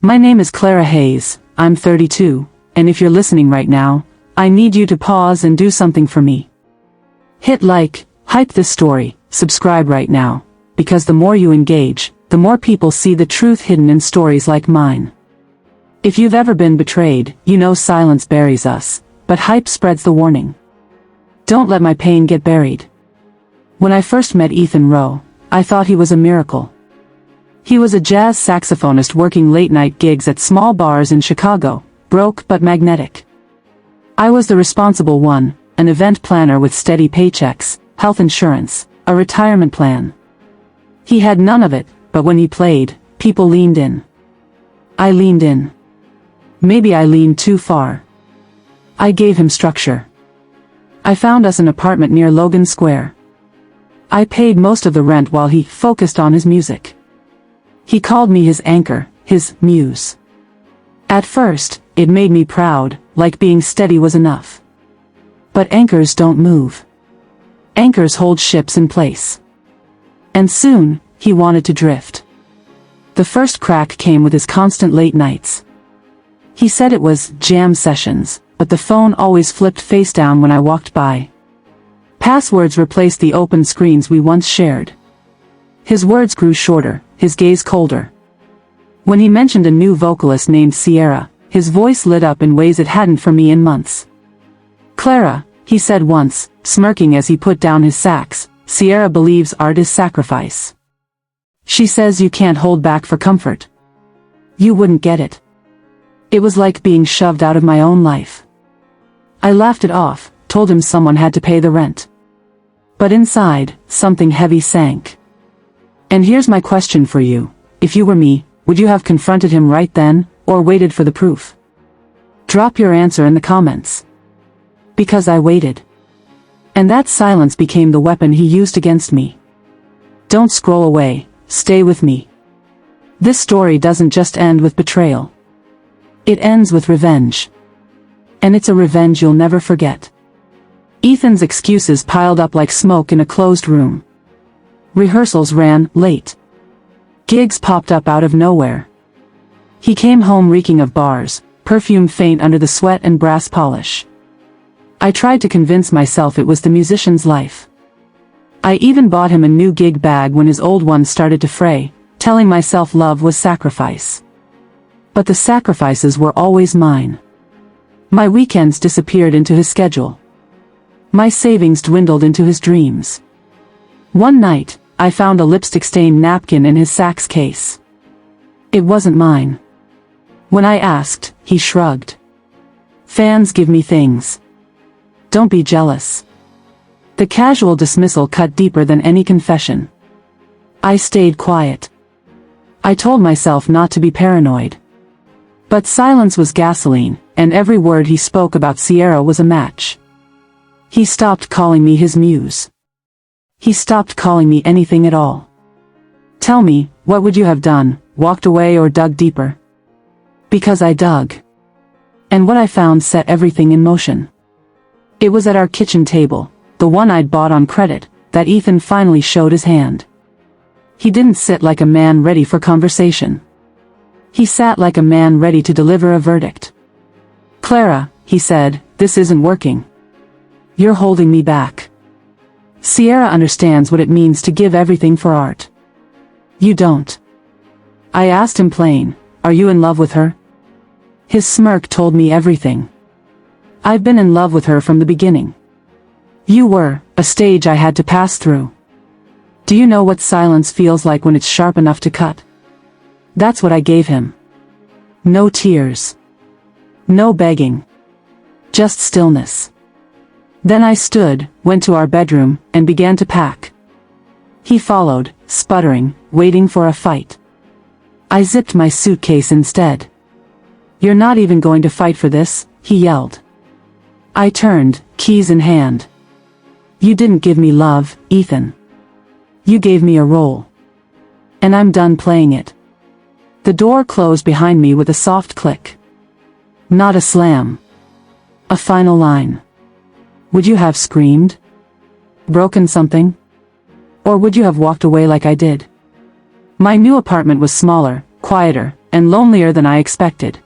My name is Clara Hayes, I'm 32, and if you're listening right now, I need you to pause and do something for me. Hit like, hype this story, subscribe right now, because the more you engage, the more people see the truth hidden in stories like mine. If you've ever been betrayed, you know silence buries us, but hype spreads the warning. Don't let my pain get buried. When I first met Ethan Rowe, I thought he was a miracle. He was a jazz saxophonist working late-night gigs at small bars in Chicago, broke but magnetic. I was the responsible one, an event planner with steady paychecks, health insurance, a retirement plan. He had none of it, but when he played, people leaned in. I leaned in. Maybe I leaned too far. I gave him structure. I found us an apartment near Logan Square. I paid most of the rent while he focused on his music. He called me his anchor, his muse. At first, it made me proud, like being steady was enough. But anchors don't move. Anchors hold ships in place. And soon, he wanted to drift. The first crack came with his constant late nights. He said it was jam sessions, but the phone always flipped face down when I walked by. Passwords replaced the open screens we once shared. His words grew shorter, his gaze colder. When he mentioned a new vocalist named Sierra, his voice lit up in ways it hadn't for me in months. "Clara," he said once, smirking as he put down his sax, "Sierra believes art is sacrifice. She says you can't hold back for comfort. You wouldn't get it." It was like being shoved out of my own life. I laughed it off, told him someone had to pay the rent. But inside, something heavy sank. And here's my question for you. If you were me, would you have confronted him right then, or waited for the proof? Drop your answer in the comments. Because I waited. And that silence became the weapon he used against me. Don't scroll away, stay with me. This story doesn't just end with betrayal. It ends with revenge. And it's a revenge you'll never forget. Ethan's excuses piled up like smoke in a closed room. Rehearsals ran late. Gigs popped up out of nowhere. He came home reeking of bars, perfume faint under the sweat and brass polish. I tried to convince myself it was the musician's life. I even bought him a new gig bag when his old one started to fray, telling myself love was sacrifice. But the sacrifices were always mine. My weekends disappeared into his schedule. My savings dwindled into his dreams. One night, I found a lipstick-stained napkin in his sax case. It wasn't mine. When I asked, he shrugged. "Fans give me things. Don't be jealous." The casual dismissal cut deeper than any confession. I stayed quiet. I told myself not to be paranoid. But silence was gasoline, and every word he spoke about Sierra was a match. He stopped calling me his muse. He stopped calling me anything at all. Tell me, what would you have done, walked away or dug deeper? Because I dug. And what I found set everything in motion. It was at our kitchen table, the one I'd bought on credit, that Ethan finally showed his hand. He didn't sit like a man ready for conversation. He sat like a man ready to deliver a verdict. "Clara," he said, "this isn't working. You're holding me back. Sierra understands what it means to give everything for art. You don't." I asked him plain, "Are you in love with her?" His smirk told me everything. "I've been in love with her from the beginning. You were, a stage I had to pass through. Do you know what silence feels like when it's sharp enough to cut?" That's what I gave him. No tears. No begging. Just stillness. Then I stood, went to our bedroom, and began to pack. He followed, sputtering, waiting for a fight. I zipped my suitcase instead. "You're not even going to fight for this," he yelled. I turned, keys in hand. "You didn't give me love, Ethan. You gave me a role. And I'm done playing it." The door closed behind me with a soft click. Not a slam. A final line. Would you have screamed? Broken something? Or would you have walked away like I did? My new apartment was smaller, quieter, and lonelier than I expected.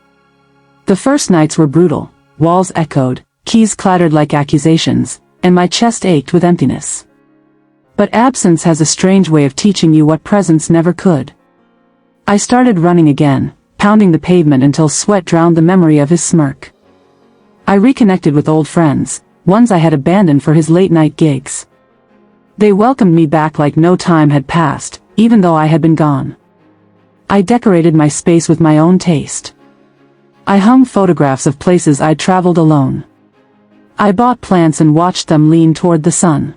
The first nights were brutal. Walls echoed, keys clattered like accusations, and my chest ached with emptiness. But absence has a strange way of teaching you what presence never could. I started running again, pounding the pavement until sweat drowned the memory of his smirk. I reconnected with old friends, ones I had abandoned for his late-night gigs. They welcomed me back like no time had passed, even though I had been gone. I decorated my space with my own taste. I hung photographs of places I'd traveled alone. I bought plants and watched them lean toward the sun.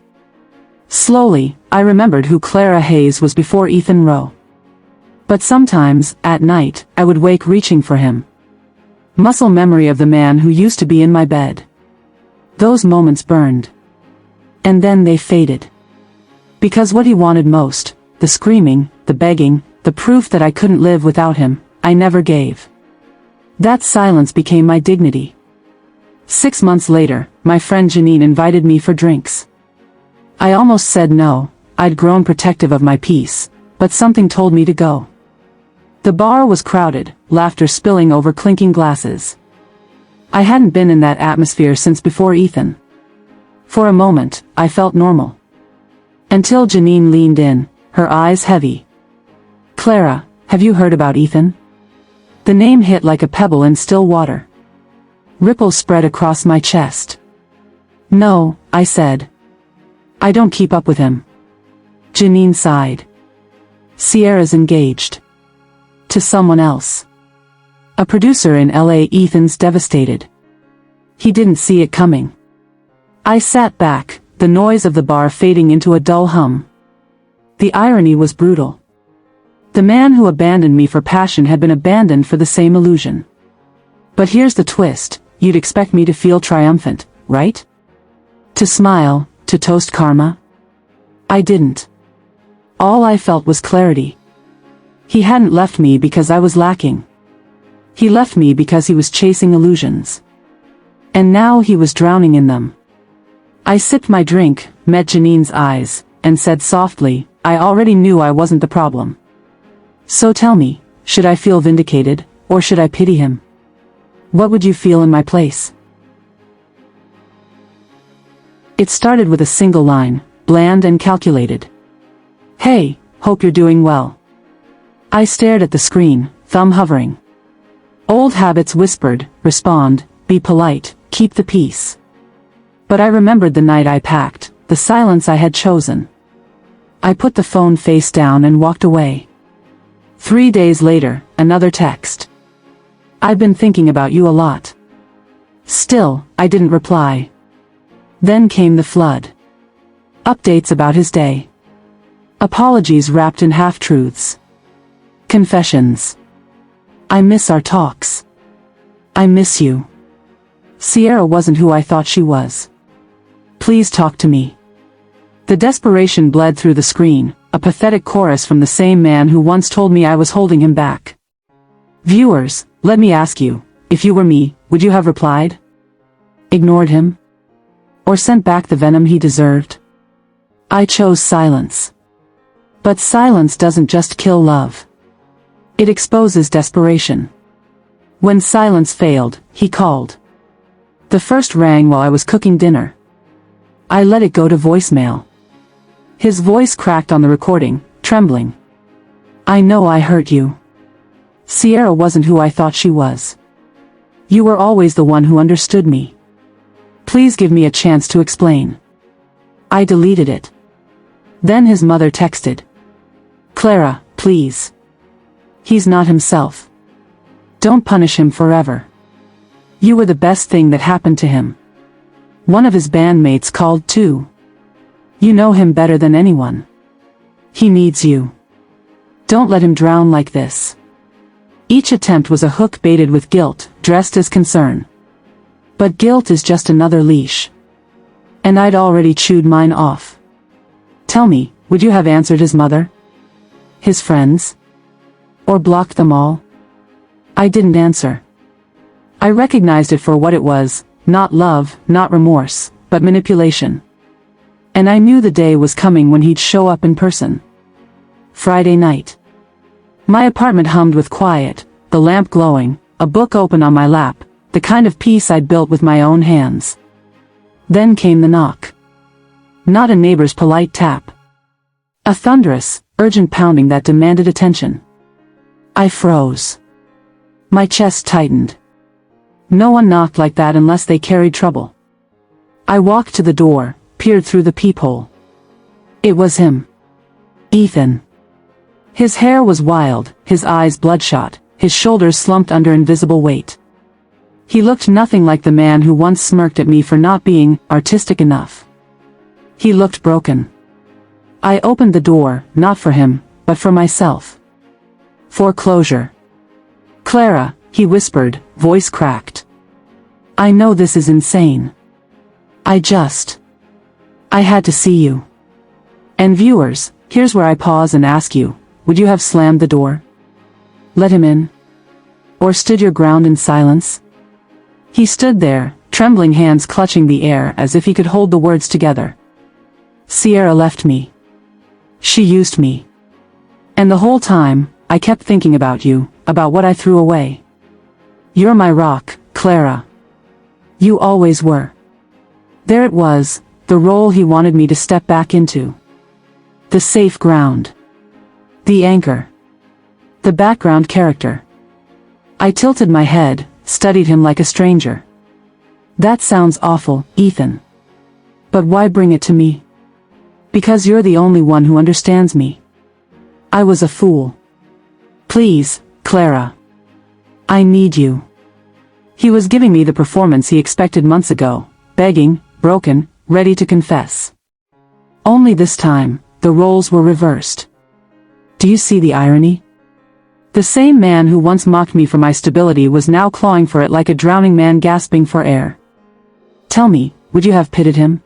Slowly, I remembered who Clara Hayes was before Ethan Rowe. But sometimes, at night, I would wake reaching for him. Muscle memory of the man who used to be in my bed. Those moments burned. And then they faded. Because what he wanted most, the screaming, the begging, the proof that I couldn't live without him, I never gave. That silence became my dignity. 6 months later, my friend Janine invited me for drinks. I almost said no. I'd grown protective of my peace, but something told me to go. The bar was crowded, laughter spilling over clinking glasses. I hadn't been in that atmosphere since before Ethan. For a moment, I felt normal. Until Janine leaned in, her eyes heavy. "Clara, have you heard about Ethan?" The name hit like a pebble in still water. Ripples spread across my chest. "No," I said. "I don't keep up with him." Janine sighed. "Sierra's engaged. To someone else. A producer in LA. Ethan's devastated. He didn't see it coming." I sat back, the noise of the bar fading into a dull hum. The irony was brutal. The man who abandoned me for passion had been abandoned for the same illusion. But here's the twist, you'd expect me to feel triumphant, right? To smile, to toast karma? I didn't. All I felt was clarity. He hadn't left me because I was lacking. He left me because he was chasing illusions. And now he was drowning in them. I sipped my drink, met Janine's eyes, and said softly, "I already knew I wasn't the problem. So tell me, should I feel vindicated, or should I pity him? What would you feel in my place?" It started with a single line, bland and calculated. "Hey, hope you're doing well." I stared at the screen, thumb hovering. Old habits whispered, respond, be polite, keep the peace. But I remembered the night I packed, the silence I had chosen. I put the phone face down and walked away. 3 days later, another text. "I've been thinking about you a lot." Still, I didn't reply. Then came the flood. Updates about his day. Apologies wrapped in half-truths. Confessions. "I miss our talks. I miss you. Sierra wasn't who I thought she was. Please talk to me." The desperation bled through the screen, a pathetic chorus from the same man who once told me I was holding him back. Viewers, let me ask you, if you were me, would you have replied? Ignored him? Or sent back the venom he deserved? I chose silence. But silence doesn't just kill love. It exposes desperation. When silence failed, he called. The first rang while I was cooking dinner. I let it go to voicemail. His voice cracked on the recording, trembling. "I know I hurt you. Sierra wasn't who I thought she was. You were always the one who understood me. Please give me a chance to explain." I deleted it. Then his mother texted. "Clara, please. He's not himself. Don't punish him forever. You were the best thing that happened to him." One of his bandmates called too. "You know him better than anyone. He needs you. Don't let him drown like this." Each attempt was a hook baited with guilt, dressed as concern. But guilt is just another leash. And I'd already chewed mine off. Tell me, would you have answered his mother? His friends? Or blocked them all? I didn't answer. I recognized it for what it was, not love, not remorse, but manipulation. And I knew the day was coming when he'd show up in person. Friday night. My apartment hummed with quiet, the lamp glowing, a book open on my lap, the kind of peace I'd built with my own hands. Then came the knock. Not a neighbor's polite tap. A thunderous, urgent pounding that demanded attention. I froze. My chest tightened. No one knocked like that unless they carried trouble. I walked to the door, peered through the peephole. It was him. Ethan. His hair was wild, his eyes bloodshot, his shoulders slumped under invisible weight. He looked nothing like the man who once smirked at me for not being artistic enough. He looked broken. I opened the door, not for him, but for myself. For closure. Clara, he whispered, voice cracked. I know this is insane. I had to see you. And viewers, here's where I pause and ask you, would you have slammed the door? Let him in? Or stood your ground in silence? He stood there, trembling hands clutching the air as if he could hold the words together. Sierra left me. She used me. And the whole time, I kept thinking about you, about what I threw away. You're my rock, Clara. You always were. There it was, the role he wanted me to step back into. The safe ground. The anchor. The background character. I tilted my head, studied him like a stranger. That sounds awful, Ethan. But why bring it to me? Because you're the only one who understands me. I was a fool. Please, Clara. I need you. He was giving me the performance he expected months ago, begging, broken, ready to confess. Only this time, the roles were reversed. Do you see the irony? The same man who once mocked me for my stability was now clawing for it like a drowning man gasping for air. Tell me, would you have pitied him?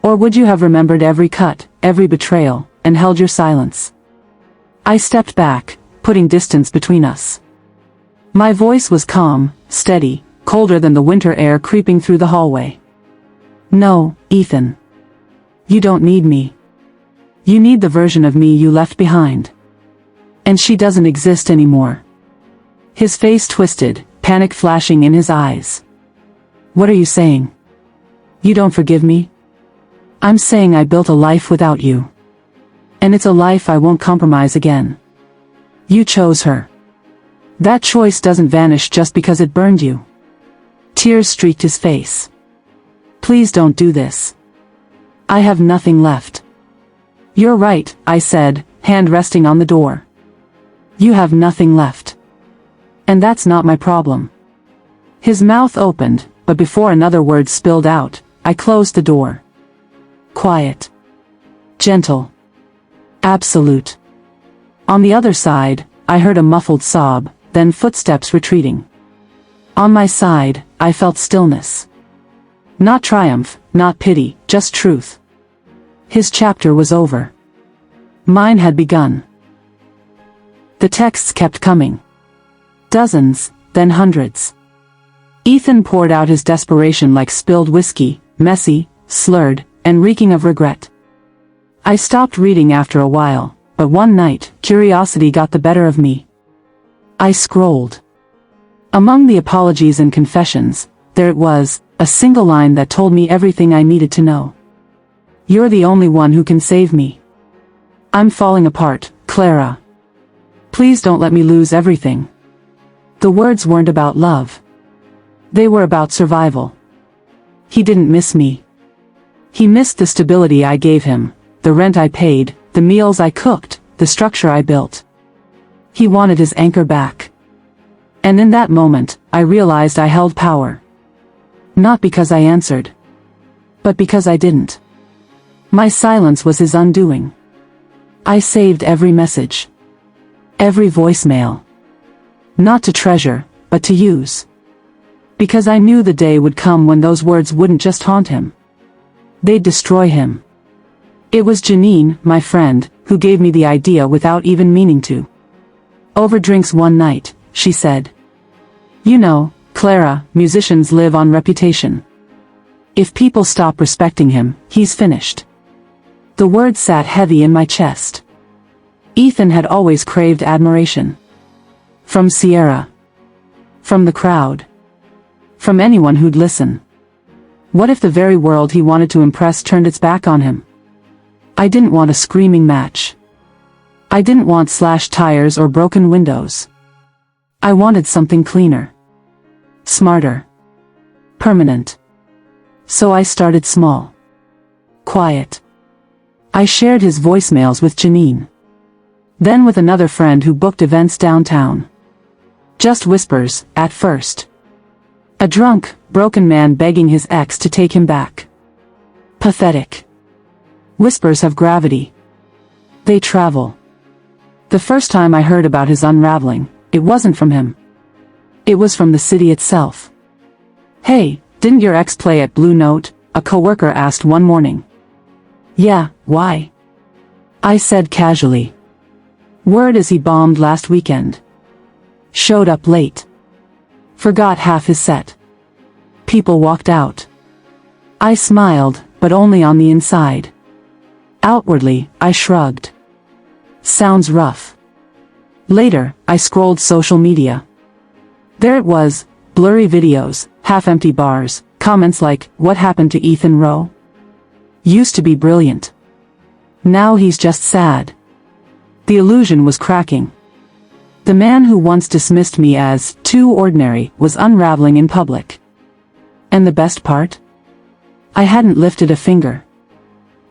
Or would you have remembered every cut, every betrayal, and held your silence? I stepped back, putting distance between us. My voice was calm, steady, colder than the winter air creeping through the hallway. No, Ethan. You don't need me. You need the version of me you left behind. And she doesn't exist anymore. His face twisted, panic flashing in his eyes. What are you saying? You don't forgive me? I'm saying I built a life without you. And it's a life I won't compromise again. You chose her. That choice doesn't vanish just because it burned you. Tears streaked his face. Please don't do this. I have nothing left. You're right, I said, hand resting on the door. You have nothing left. And that's not my problem. His mouth opened, but before another word spilled out, I closed the door. Quiet. Gentle. Absolute. On the other side, I heard a muffled sob, then footsteps retreating. On my side, I felt stillness. Not triumph, not pity, just truth. His chapter was over. Mine had begun. The texts kept coming. Dozens, then hundreds. Ethan poured out his desperation like spilled whiskey, messy, slurred, and reeking of regret. I stopped reading after a while, but one night, curiosity got the better of me. I scrolled. Among the apologies and confessions, there it was, a single line that told me everything I needed to know. You're the only one who can save me. I'm falling apart, Clara. Please don't let me lose everything. The words weren't about love. They were about survival. He didn't miss me. He missed the stability I gave him, the rent I paid, the meals I cooked, the structure I built. He wanted his anchor back. And in that moment, I realized I held power. Not because I answered, but because I didn't. My silence was his undoing. I saved every message. Every voicemail. Not to treasure, but to use. Because I knew the day would come when those words wouldn't just haunt him. They'd destroy him. It was Janine, my friend, who gave me the idea without even meaning to. Over drinks one night, she said. You know, Clara, musicians live on reputation. If people stop respecting him, he's finished. The words sat heavy in my chest. Ethan had always craved admiration. From Sierra. From the crowd. From anyone who'd listen. What if the very world he wanted to impress turned its back on him? I didn't want a screaming match. I didn't want slashed tires or broken windows. I wanted something cleaner. Smarter. Permanent. So I started small. Quiet. I shared his voicemails with Janine. Then with another friend who booked events downtown. Just whispers, at first. A drunk, broken man begging his ex to take him back. Pathetic. Whispers have gravity. They travel. The first time I heard about his unraveling, it wasn't from him. It was from the city itself. "Hey, didn't your ex play at Blue Note?" a coworker asked one morning. "Yeah, why?" I said casually. "Word is he bombed last weekend. Showed up late. Forgot half his set. People walked out." I smiled, but only on the inside. Outwardly, I shrugged. Sounds rough. Later, I scrolled social media. There it was, blurry videos, half-empty bars, comments like, "What happened to Ethan Rowe? Used to be brilliant. Now he's just sad." The illusion was cracking. The man who once dismissed me as too ordinary was unraveling in public. And the best part? I hadn't lifted a finger.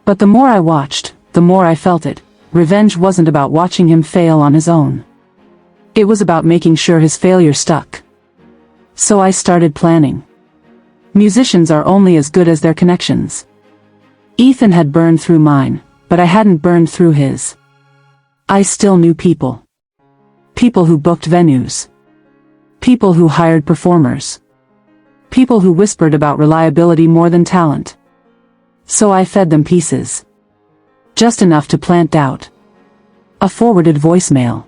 But the more I watched, the more I felt it. Revenge wasn't about watching him fail on his own. It was about making sure his failure stuck. So I started planning. Musicians are only as good as their connections. Ethan had burned through mine, but I hadn't burned through his. I still knew people. People who booked venues. People who hired performers. People who whispered about reliability more than talent. So I fed them pieces. Just enough to plant doubt. A forwarded voicemail.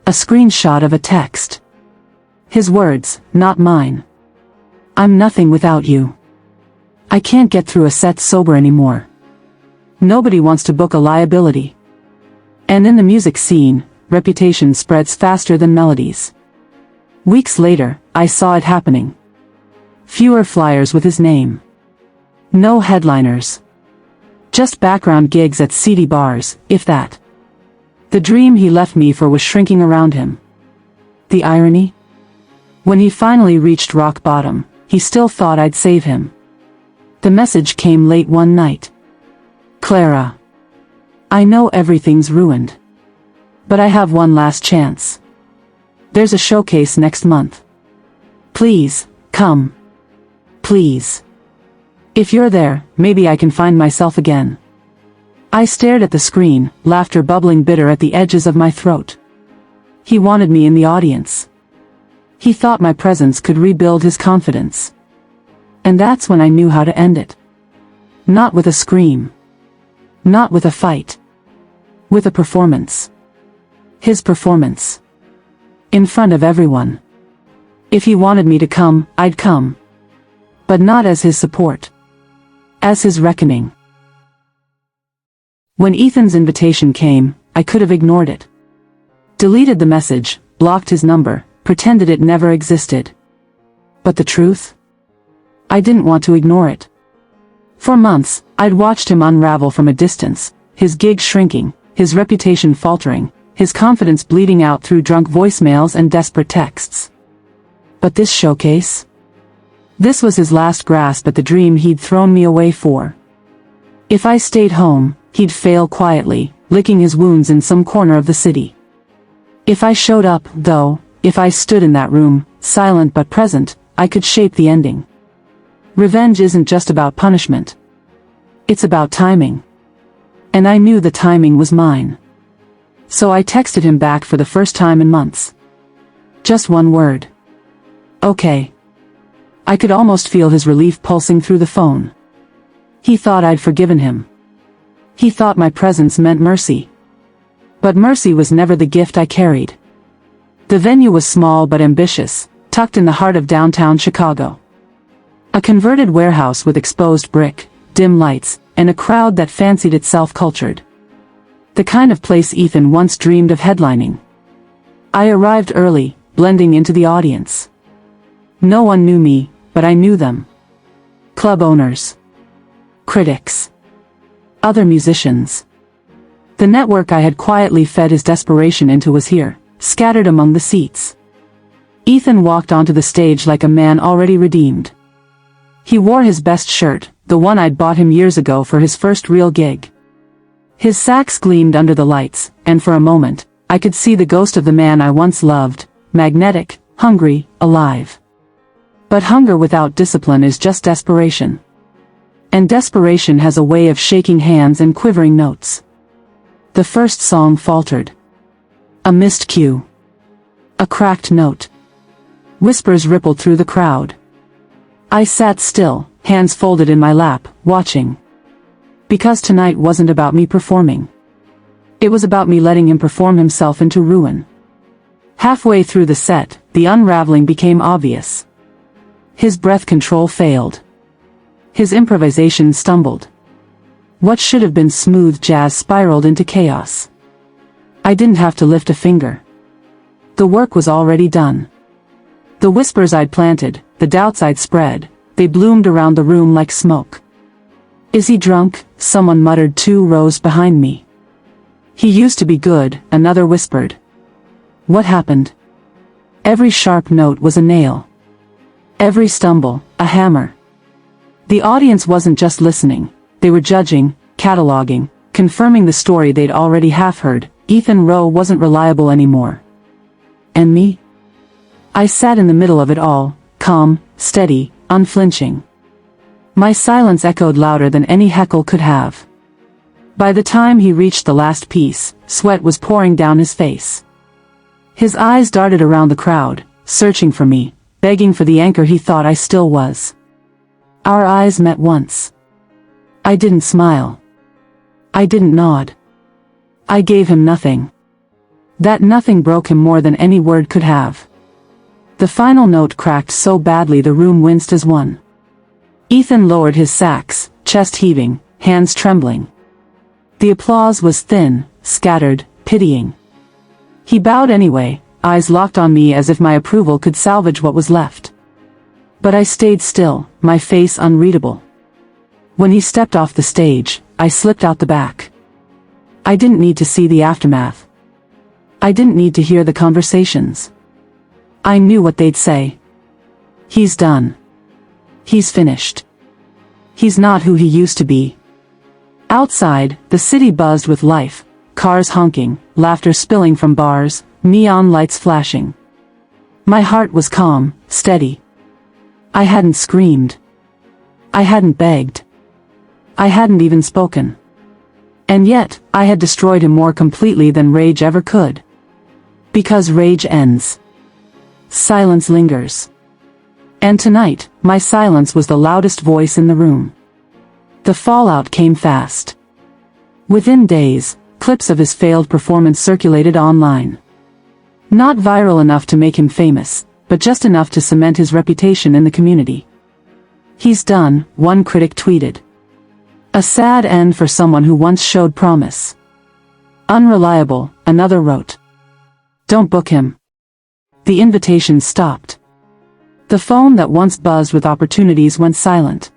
A screenshot of a text. His words, not mine. "I'm nothing without you. I can't get through a set sober anymore. Nobody wants to book a liability." And in the music scene, reputation spreads faster than melodies. Weeks later, I saw it happening. Fewer flyers with his name. No headliners. Just background gigs at seedy bars, if that. The dream he left me for was shrinking around him. The irony? When he finally reached rock bottom, he still thought I'd save him. The message came late one night. "Clara. I know everything's ruined. But I have one last chance. There's a showcase next month. Please, come. Please. If you're there, maybe I can find myself again." I stared at the screen, laughter bubbling bitter at the edges of my throat. He wanted me in the audience. He thought my presence could rebuild his confidence. And that's when I knew how to end it. Not with a scream. Not with a fight. With a performance. His performance. In front of everyone. If he wanted me to come, I'd come. But not as his support. As his reckoning. When Ethan's invitation came, I could have ignored it. Deleted the message, blocked his number, pretended it never existed. But the truth? I didn't want to ignore it. For months, I'd watched him unravel from a distance, his gig shrinking, his reputation faltering, his confidence bleeding out through drunk voicemails and desperate texts. But this showcase? This was his last grasp at the dream he'd thrown me away for. If I stayed home, he'd fail quietly, licking his wounds in some corner of the city. If I showed up, though, if I stood in that room, silent but present, I could shape the ending. Revenge isn't just about punishment. It's about timing. And I knew the timing was mine. So I texted him back for the first time in months. Just one word. Okay. I could almost feel his relief pulsing through the phone. He thought I'd forgiven him. He thought my presence meant mercy. But mercy was never the gift I carried. The venue was small but ambitious, tucked in the heart of downtown Chicago. A converted warehouse with exposed brick, dim lights, and a crowd that fancied itself cultured. The kind of place Ethan once dreamed of headlining. I arrived early, blending into the audience. No one knew me, but I knew them. Club owners. Critics. Other musicians. The network I had quietly fed his desperation into was here, scattered among the seats. Ethan walked onto the stage like a man already redeemed. He wore his best shirt, the one I'd bought him years ago for his first real gig. His sax gleamed under the lights, and for a moment, I could see the ghost of the man I once loved, magnetic, hungry, alive. But hunger without discipline is just desperation. And desperation has a way of shaking hands and quivering notes. The first song faltered. A missed cue. A cracked note. Whispers rippled through the crowd. I sat still, hands folded in my lap, watching. Because tonight wasn't about me performing. It was about me letting him perform himself into ruin. Halfway through the set, the unraveling became obvious. His breath control failed. His improvisation stumbled. What should have been smooth jazz spiraled into chaos. I didn't have to lift a finger. The work was already done. The whispers I'd planted, the doubts I'd spread, they bloomed around the room like smoke. Is he drunk? Someone muttered 2 rows behind me. He used to be good, another whispered. What happened? Every sharp note was a nail. Every stumble, a hammer. The audience wasn't just listening, they were judging, cataloging, confirming the story they'd already half heard. Ethan Rowe wasn't reliable anymore. And me? I sat in the middle of it all, calm, steady, unflinching. My silence echoed louder than any heckle could have. By the time he reached the last piece, sweat was pouring down his face. His eyes darted around the crowd, searching for me, begging for the anchor he thought I still was. Our eyes met once. I didn't smile. I didn't nod. I gave him nothing. That nothing broke him more than any word could have. The final note cracked so badly the room winced as one. Ethan lowered his sax, chest heaving, hands trembling. The applause was thin, scattered, pitying. He bowed anyway, eyes locked on me as if my approval could salvage what was left. But I stayed still, my face unreadable. When he stepped off the stage, I slipped out the back. I didn't need to see the aftermath. I didn't need to hear the conversations. I knew what they'd say. He's done. He's finished. He's not who he used to be. Outside, the city buzzed with life, cars honking, laughter spilling from bars, neon lights flashing. My heart was calm, steady. I hadn't screamed. I hadn't begged. I hadn't even spoken. And yet, I had destroyed him more completely than rage ever could. Because rage ends. Silence lingers. And tonight, my silence was the loudest voice in the room. The fallout came fast. Within days, clips of his failed performance circulated online. Not viral enough to make him famous, but just enough to cement his reputation in the community. He's done, one critic tweeted. A sad end for someone who once showed promise. Unreliable, another wrote. Don't book him. The invitation stopped. The phone that once buzzed with opportunities went silent.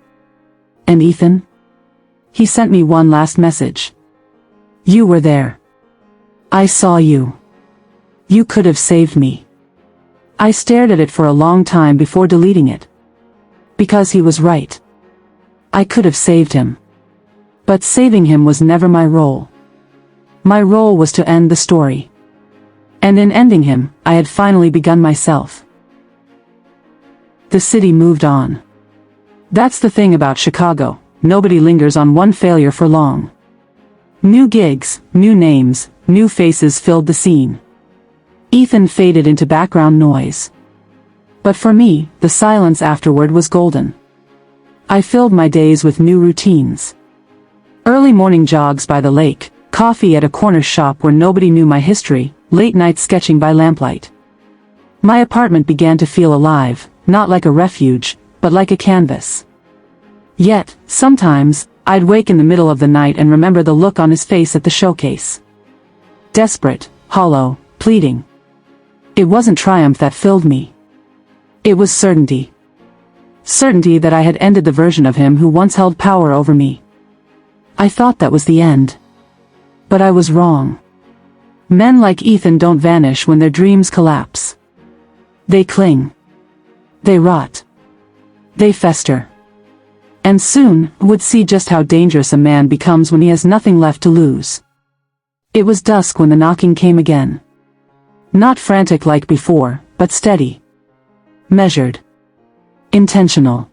And Ethan? He sent me one last message. You were there. I saw you. You could have saved me. I stared at it for a long time before deleting it. Because he was right. I could have saved him. But saving him was never my role. My role was to end the story. And in ending him, I had finally begun myself. The city moved on. That's the thing about Chicago, nobody lingers on one failure for long. New gigs, new names, new faces filled the scene. Ethan faded into background noise. But for me, the silence afterward was golden. I filled my days with new routines. Early morning jogs by the lake, coffee at a corner shop where nobody knew my history, late night sketching by lamplight. My apartment began to feel alive, not like a refuge, but like a canvas. Yet, sometimes, I'd wake in the middle of the night and remember the look on his face at the showcase. Desperate, hollow, pleading. It wasn't triumph that filled me. It was certainty. Certainty that I had ended the version of him who once held power over me. I thought that was the end. But I was wrong. Men like Ethan don't vanish when their dreams collapse. They cling. They rot. They fester. And soon, would see just how dangerous a man becomes when he has nothing left to lose. It was dusk when the knocking came again. Not frantic like before, but steady. Measured. Intentional.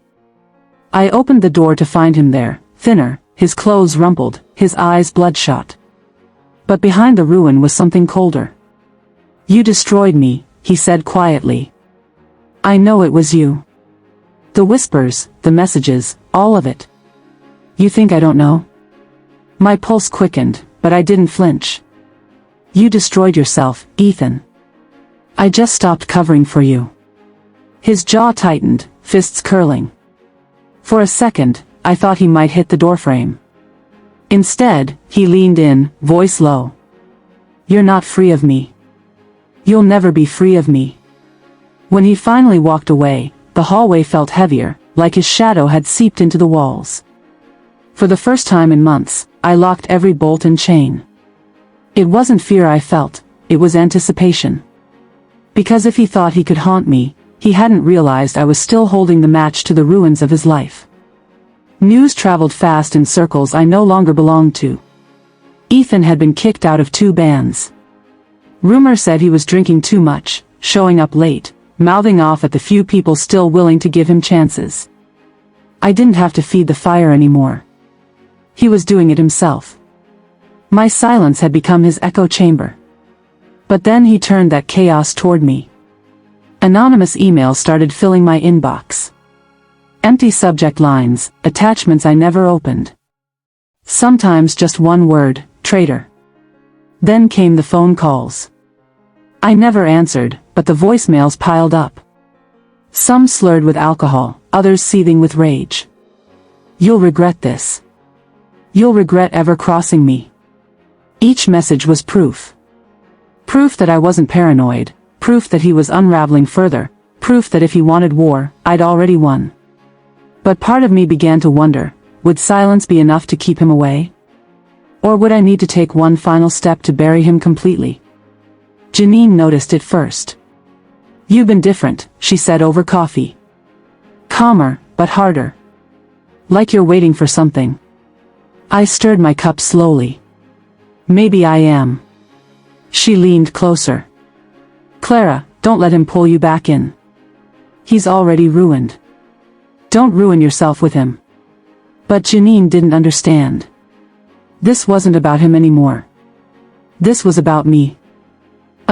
I opened the door to find him there, thinner, his clothes rumpled, his eyes bloodshot. But behind the ruin was something colder. "You destroyed me," he said quietly. "I know it was you. The whispers, the messages, all of it. You think I don't know?" My pulse quickened, but I didn't flinch. "You destroyed yourself, Ethan. I just stopped covering for you." His jaw tightened, fists curling. For a second, I thought he might hit the doorframe. Instead, he leaned in, voice low. "You're not free of me. You'll never be free of me." When he finally walked away, the hallway felt heavier, like his shadow had seeped into the walls. For the first time in months, I locked every bolt and chain. It wasn't fear I felt, it was anticipation. Because if he thought he could haunt me, he hadn't realized I was still holding the match to the ruins of his life. News traveled fast in circles I no longer belonged to. Ethan had been kicked out of 2 bands. Rumor said he was drinking too much, showing up late, mouthing off at the few people still willing to give him chances. I didn't have to feed the fire anymore. He was doing it himself. My silence had become his echo chamber. But then he turned that chaos toward me. Anonymous emails started filling my inbox. Empty subject lines, attachments I never opened. Sometimes just one word, traitor. Then came the phone calls. I never answered, but the voicemails piled up. Some slurred with alcohol, others seething with rage. "You'll regret this. You'll regret ever crossing me." Each message was proof. Proof that I wasn't paranoid, proof that he was unraveling further, proof that if he wanted war, I'd already won. But part of me began to wonder, would silence be enough to keep him away? Or would I need to take one final step to bury him completely? Janine noticed it first. "You've been different," she said over coffee. "Calmer, but harder. Like you're waiting for something." I stirred my cup slowly. "Maybe I am." She leaned closer. "Clara, don't let him pull you back in. He's already ruined. Don't ruin yourself with him." But Janine didn't understand. This wasn't about him anymore. This was about me.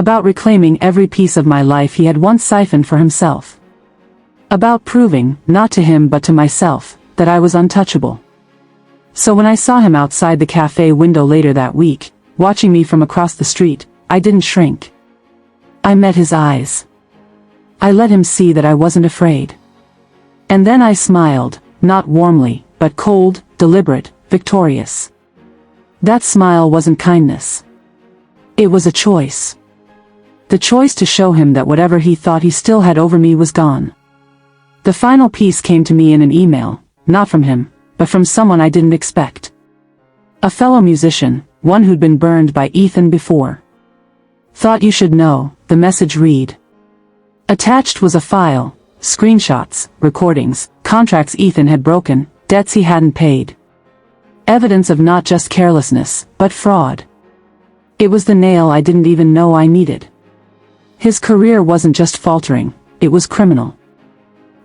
About reclaiming every piece of my life he had once siphoned for himself. About proving, not to him but to myself, that I was untouchable. So when I saw him outside the cafe window later that week, watching me from across the street, I didn't shrink. I met his eyes. I let him see that I wasn't afraid. And then I smiled, not warmly, but cold, deliberate, victorious. That smile wasn't kindness. It was a choice. The choice to show him that whatever he thought he still had over me was gone. The final piece came to me in an email, not from him, but from someone I didn't expect. A fellow musician, one who'd been burned by Ethan before. "Thought you should know," the message read. Attached was a file, screenshots, recordings, contracts Ethan had broken, debts he hadn't paid. Evidence of not just carelessness, but fraud. It was the nail I didn't even know I needed. His career wasn't just faltering, it was criminal.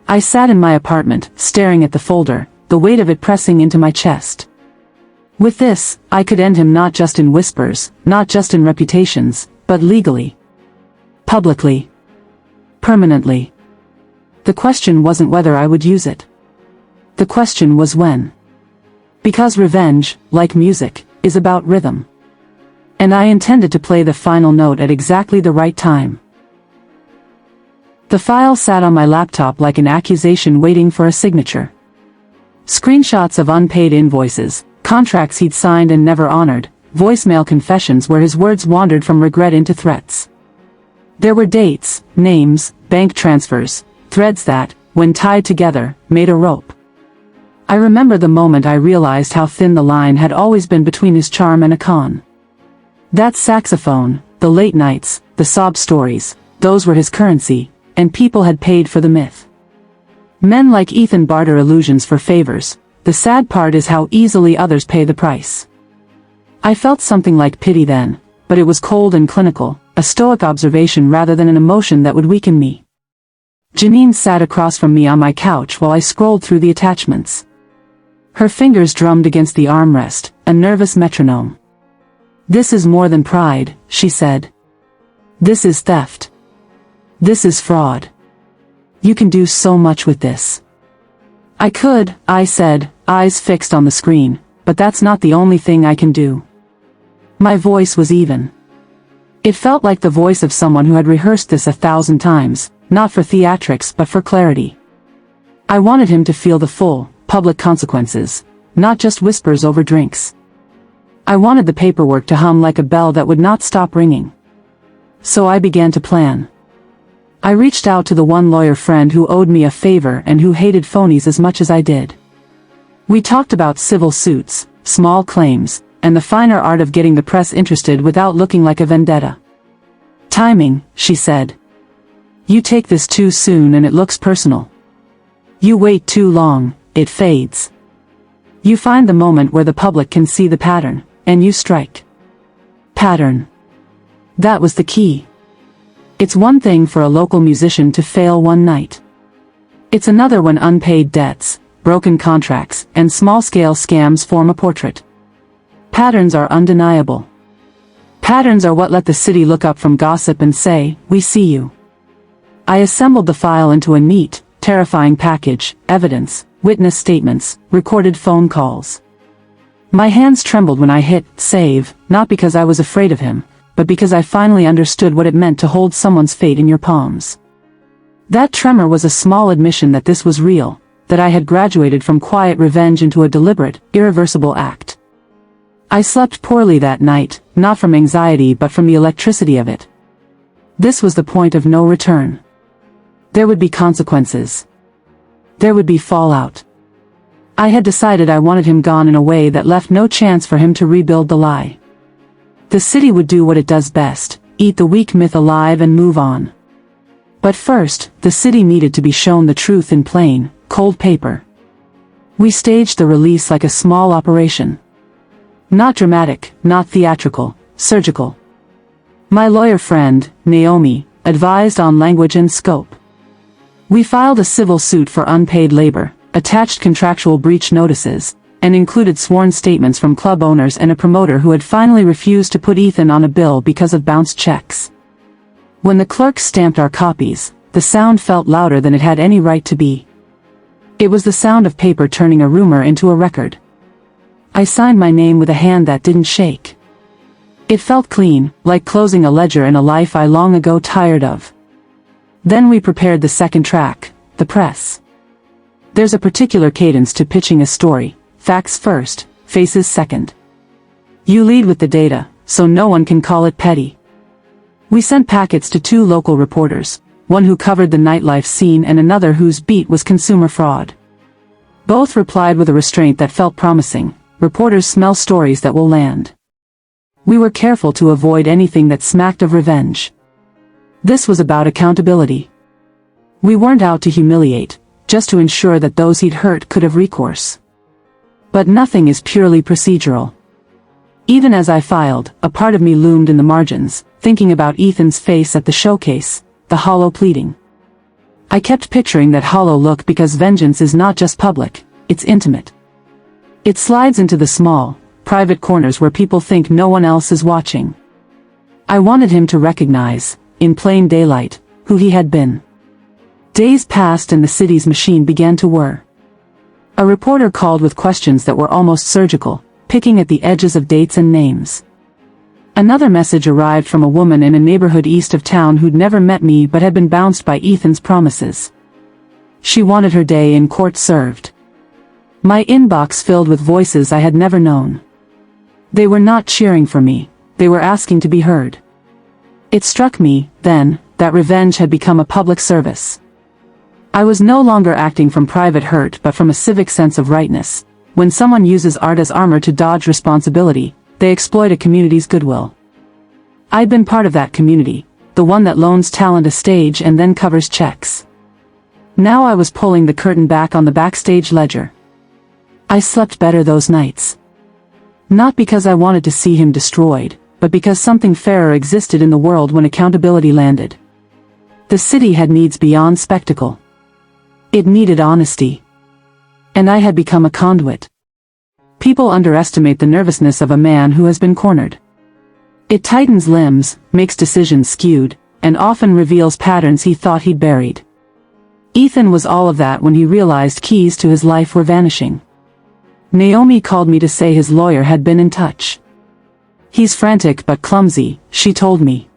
I sat in my apartment, staring at the folder, the weight of it pressing into my chest. With this, I could end him not just in whispers, not just in reputations, but legally. Publicly. Permanently. The question wasn't whether I would use it. The question was when. Because revenge, like music, is about rhythm. And I intended to play the final note at exactly the right time. The file sat on my laptop like an accusation waiting for a signature. Screenshots of unpaid invoices, contracts he'd signed and never honored, voicemail confessions where his words wandered from regret into threats. There were dates, names, bank transfers, threads that, when tied together, made a rope. I remember the moment I realized how thin the line had always been between his charm and a con. That saxophone, the late nights, the sob stories, those were his currency, and people had paid for the myth. Men like Ethan barter illusions for favors. The sad part is how easily others pay the price. I felt something like pity then, but it was cold and clinical, a stoic observation rather than an emotion that would weaken me. Janine sat across from me on my couch while I scrolled through the attachments. Her fingers drummed against the armrest, a nervous metronome. "This is more than pride," she said. "This is theft. This is fraud. You can do so much with this." I said, eyes fixed on the screen, "but that's not the only thing I can do." My voice was even. It felt like the voice of someone who had rehearsed this 1,000 times, not for theatrics but for clarity. I wanted him to feel the full, public consequences, not just whispers over drinks. I wanted the paperwork to hum like a bell that would not stop ringing. So I began to plan. I reached out to the one lawyer friend who owed me a favor and who hated phonies as much as I did. We talked about civil suits, small claims, and the finer art of getting the press interested without looking like a vendetta. "Timing," she said. "You take this too soon and it looks personal. You wait too long, it fades. You find the moment where the public can see the pattern, and you strike." Pattern. That was the key. It's one thing for a local musician to fail one night. It's another when unpaid debts, broken contracts, and small-scale scams form a portrait. Patterns are undeniable. Patterns are what let the city look up from gossip and say, "We see you." I assembled the file into a neat, terrifying package: evidence, witness statements, recorded phone calls. My hands trembled when I hit save, not because I was afraid of him, but because I finally understood what it meant to hold someone's fate in your palms. That tremor was a small admission that this was real, that I had graduated from quiet revenge into a deliberate, irreversible act. I slept poorly that night, not from anxiety but from the electricity of it. This was the point of no return. There would be consequences. There would be fallout. I had decided I wanted him gone in a way that left no chance for him to rebuild the lie. The city would do what it does best, eat the weak myth alive and move on. But first, the city needed to be shown the truth in plain, cold paper. We staged the release like a small operation. Not dramatic, not theatrical, surgical. My lawyer friend, Naomi, advised on language and scope. We filed a civil suit for unpaid labor, attached contractual breach notices, and included sworn statements from club owners and a promoter who had finally refused to put Ethan on a bill because of bounced checks. When the clerks stamped our copies, the sound felt louder than it had any right to be. It was the sound of paper turning a rumor into a record. I signed my name with a hand that didn't shake. It felt clean, like closing a ledger in a life I long ago tired of. Then we prepared the second track, the press. There's a particular cadence to pitching a story: facts first, faces second. You lead with the data, so no one can call it petty. We sent packets to 2 local reporters, one who covered the nightlife scene and another whose beat was consumer fraud. Both replied with a restraint that felt promising: reporters smell stories that will land. We were careful to avoid anything that smacked of revenge. This was about accountability. We weren't out to humiliate, just to ensure that those he'd hurt could have recourse. But nothing is purely procedural. Even as I filed, a part of me loomed in the margins, thinking about Ethan's face at the showcase, the hollow pleading. I kept picturing that hollow look because vengeance is not just public, it's intimate. It slides into the small, private corners where people think no one else is watching. I wanted him to recognize, in plain daylight, who he had been. Days passed and the city's machine began to whir. A reporter called with questions that were almost surgical, picking at the edges of dates and names. Another message arrived from a woman in a neighborhood east of town who'd never met me but had been bounced by Ethan's promises. She wanted her day in court served. My inbox filled with voices I had never known. They were not cheering for me, they were asking to be heard. It struck me, then, that revenge had become a public service. I was no longer acting from private hurt but from a civic sense of rightness. When someone uses art as armor to dodge responsibility, they exploit a community's goodwill. I'd been part of that community, the one that loans talent a stage and then covers checks. Now I was pulling the curtain back on the backstage ledger. I slept better those nights. Not because I wanted to see him destroyed, but because something fairer existed in the world when accountability landed. The city had needs beyond spectacle. It needed honesty. And I had become a conduit. People underestimate the nervousness of a man who has been cornered. It tightens limbs, makes decisions skewed, and often reveals patterns he thought he'd buried. Ethan was all of that when he realized keys to his life were vanishing. Naomi called me to say his lawyer had been in touch. He's frantic but clumsy, she told me.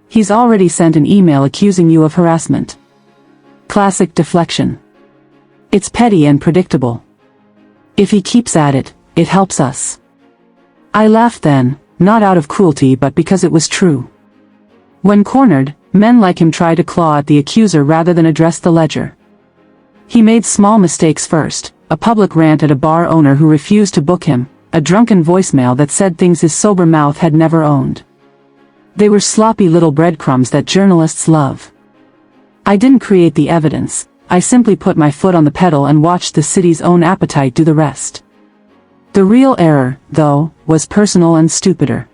He's already sent an email accusing you of harassment. Classic deflection. It's petty and predictable. If he keeps at it, it helps us. I laughed then, not out of cruelty but because it was true. When cornered, men like him try to claw at the accuser rather than address the ledger. He made small mistakes first, a public rant at a bar owner who refused to book him, a drunken voicemail that said things his sober mouth had never owned. They were sloppy little breadcrumbs that journalists love. I didn't create the evidence, I simply put my foot on the pedal and watched the city's own appetite do the rest. The real error, though, was personal and stupider.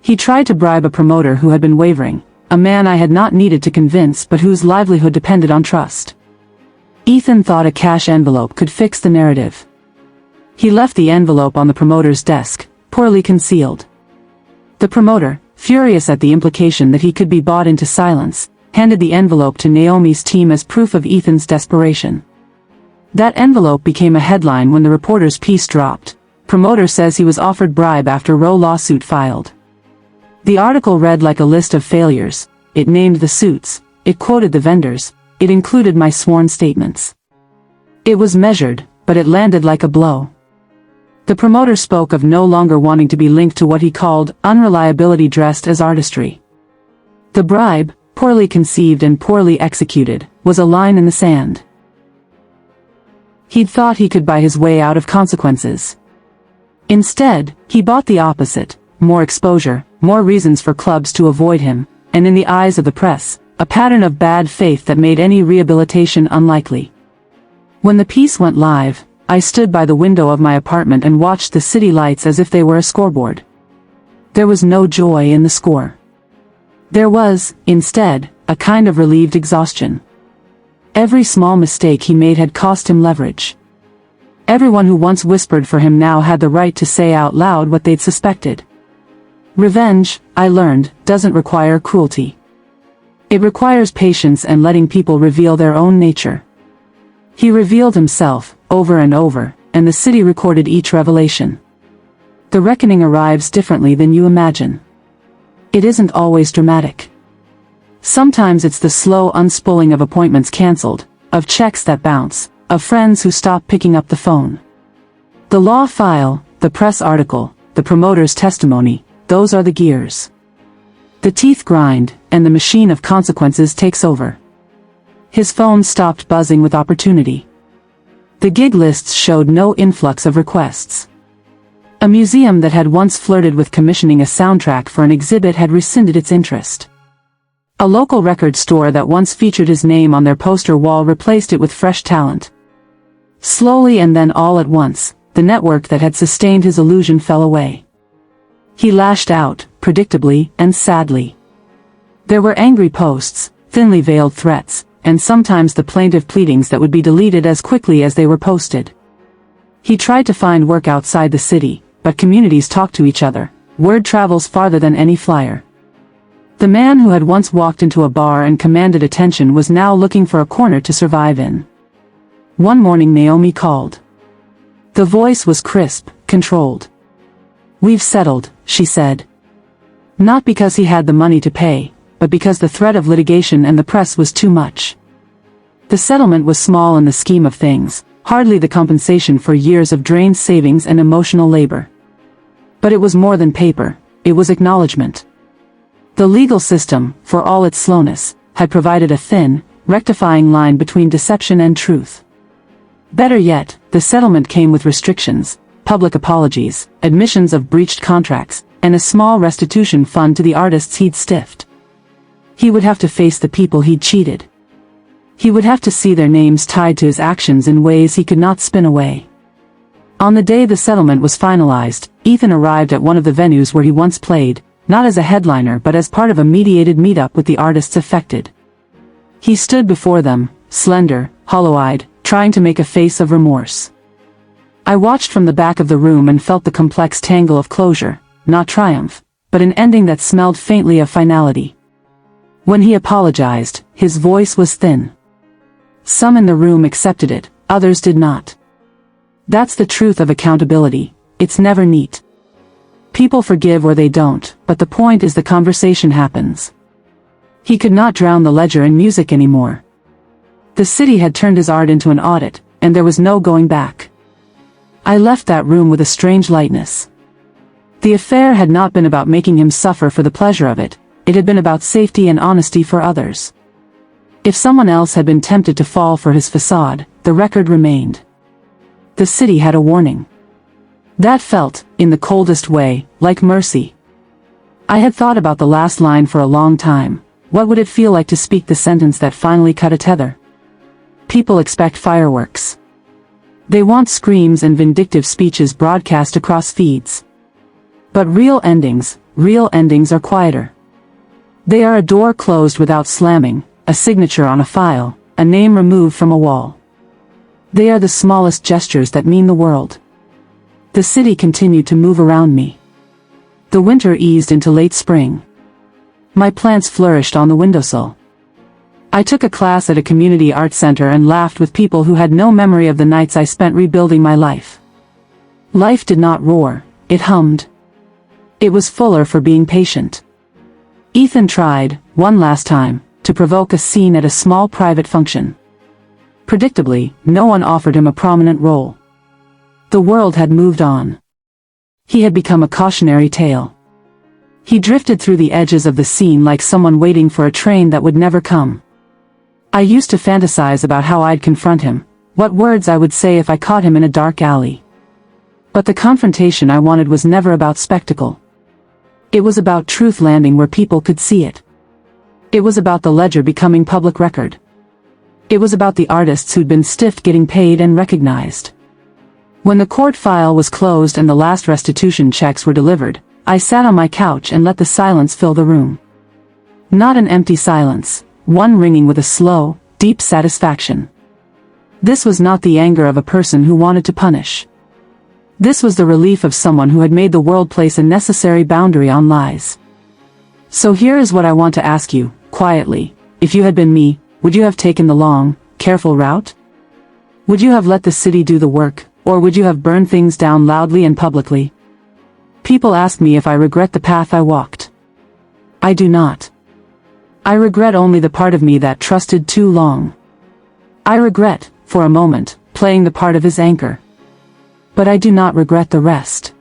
He tried to bribe a promoter who had been wavering, a man I had not needed to convince but whose livelihood depended on trust. Ethan thought a cash envelope could fix the narrative. He left the envelope on the promoter's desk, poorly concealed. The promoter, furious at the implication that he could be bought into silence, handed the envelope to Naomi's team as proof of Ethan's desperation. That envelope became a headline when the reporter's piece dropped. Promoter says he was offered bribe after Roe lawsuit filed. The article read like a list of failures. It named the suits, it quoted the vendors, it included my sworn statements. It was measured, but it landed like a blow. The promoter spoke of no longer wanting to be linked to what he called unreliability dressed as artistry. The bribe, poorly conceived and poorly executed, was a line in the sand. He'd thought he could buy his way out of consequences. Instead, he bought the opposite, more exposure, more reasons for clubs to avoid him, and in the eyes of the press, a pattern of bad faith that made any rehabilitation unlikely. When the piece went live, I stood by the window of my apartment and watched the city lights as if they were a scoreboard. There was no joy in the score. There was, instead, a kind of relieved exhaustion. Every small mistake he made had cost him leverage. Everyone who once whispered for him now had the right to say out loud what they'd suspected. Revenge, I learned, doesn't require cruelty. It requires patience and letting people reveal their own nature. He revealed himself, over and over, and the city recorded each revelation. The reckoning arrives differently than you imagine. It isn't always dramatic. Sometimes it's the slow unspooling of appointments cancelled, of checks that bounce, of friends who stop picking up the phone. The law file, the press article, the promoter's testimony, those are the gears. The teeth grind, and the machine of consequences takes over. His phone stopped buzzing with opportunity. The gig lists showed no influx of requests. A museum that had once flirted with commissioning a soundtrack for an exhibit had rescinded its interest. A local record store that once featured his name on their poster wall replaced it with fresh talent. Slowly and then all at once, the network that had sustained his illusion fell away. He lashed out, predictably and sadly. There were angry posts, thinly veiled threats, and sometimes the plaintive pleadings that would be deleted as quickly as they were posted. He tried to find work outside the city, but communities talk to each other. Word travels farther than any flyer. The man who had once walked into a bar and commanded attention was now looking for a corner to survive in. One morning Naomi called. The voice was crisp, controlled. "We've settled," she said. Not because he had the money to pay, but because the threat of litigation and the press was too much. The settlement was small in the scheme of things, hardly the compensation for years of drained savings and emotional labor. But it was more than paper, it was acknowledgement. The legal system, for all its slowness, had provided a thin, rectifying line between deception and truth. Better yet, the settlement came with restrictions, public apologies, admissions of breached contracts, and a small restitution fund to the artists he'd stiffed. He would have to face the people he'd cheated. He would have to see their names tied to his actions in ways he could not spin away. On the day the settlement was finalized, Ethan arrived at one of the venues where he once played, not as a headliner but as part of a mediated meetup with the artists affected. He stood before them, slender, hollow-eyed, trying to make a face of remorse. I watched from the back of the room and felt the complex tangle of closure, not triumph, but an ending that smelled faintly of finality. When he apologized, his voice was thin. Some in the room accepted it, others did not. That's the truth of accountability, it's never neat. People forgive or they don't, but the point is the conversation happens. He could not drown the ledger in music anymore. The city had turned his art into an audit, and there was no going back. I left that room with a strange lightness. The affair had not been about making him suffer for the pleasure of it, it had been about safety and honesty for others. If someone else had been tempted to fall for his facade, the record remained. The city had a warning. That felt, in the coldest way, like mercy. I had thought about the last line for a long time. What would it feel like to speak the sentence that finally cut a tether? People expect fireworks. They want screams and vindictive speeches broadcast across feeds. But real endings are quieter. They are a door closed without slamming, a signature on a file, a name removed from a wall. They are the smallest gestures that mean the world. The city continued to move around me. The winter eased into late spring. My plants flourished on the windowsill. I took a class at a community art center and laughed with people who had no memory of the nights I spent rebuilding my life. Life did not roar, it hummed. It was fuller for being patient. Ethan tried, one last time, to provoke a scene at a small private function. Predictably, no one offered him a prominent role. The world had moved on. He had become a cautionary tale. He drifted through the edges of the scene like someone waiting for a train that would never come. I used to fantasize about how I'd confront him, what words I would say if I caught him in a dark alley. But the confrontation I wanted was never about spectacle. It was about truth landing where people could see it. It was about the ledger becoming public record. It was about the artists who'd been stiffed getting paid and recognized. When the court file was closed and the last restitution checks were delivered, I sat on my couch and let the silence fill the room. Not an empty silence, one ringing with a slow, deep satisfaction. This was not the anger of a person who wanted to punish. This was the relief of someone who had made the world place a necessary boundary on lies. So here is what I want to ask you, quietly. If you had been me, would you have taken the long, careful route? Would you have let the city do the work, or would you have burned things down loudly and publicly? People ask me if I regret the path I walked. I do not. I regret only the part of me that trusted too long. I regret, for a moment, playing the part of his anchor. But I do not regret the rest.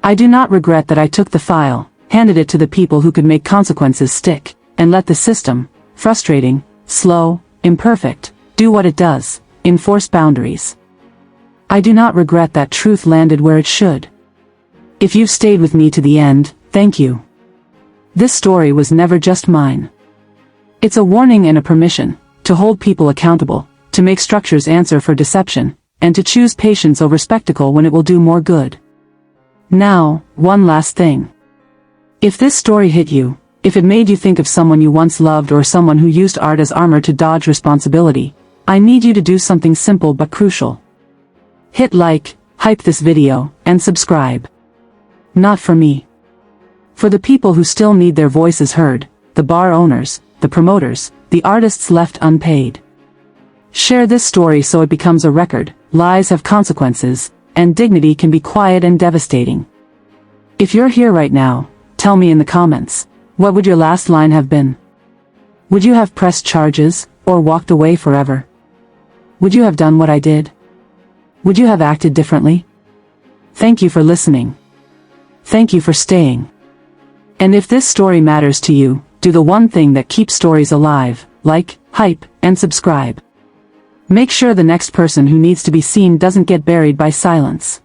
I do not regret that I took the file, handed it to the people who could make consequences stick, and let the system, frustrating, slow, imperfect, do what it does, enforce boundaries. I do not regret that truth landed where it should. If you've stayed with me to the end, thank you. This story was never just mine. It's a warning and a permission, to hold people accountable, to make structures answer for deception, and to choose patience over spectacle when it will do more good. Now, one last thing. If this story hit you, if it made you think of someone you once loved or someone who used art as armor to dodge responsibility, I need you to do something simple but crucial. Hit like, hype this video, and subscribe. Not for me. For the people who still need their voices heard, the bar owners, the promoters, the artists left unpaid. Share this story so it becomes a record. Lies have consequences, and dignity can be quiet and devastating. If you're here right now, tell me in the comments, what would your last line have been? Would you have pressed charges, or walked away forever? Would you have done what I did? Would you have acted differently? Thank you for listening. Thank you for staying. And if this story matters to you, do the one thing that keeps stories alive: like, hype, and subscribe. Make sure the next person who needs to be seen doesn't get buried by silence.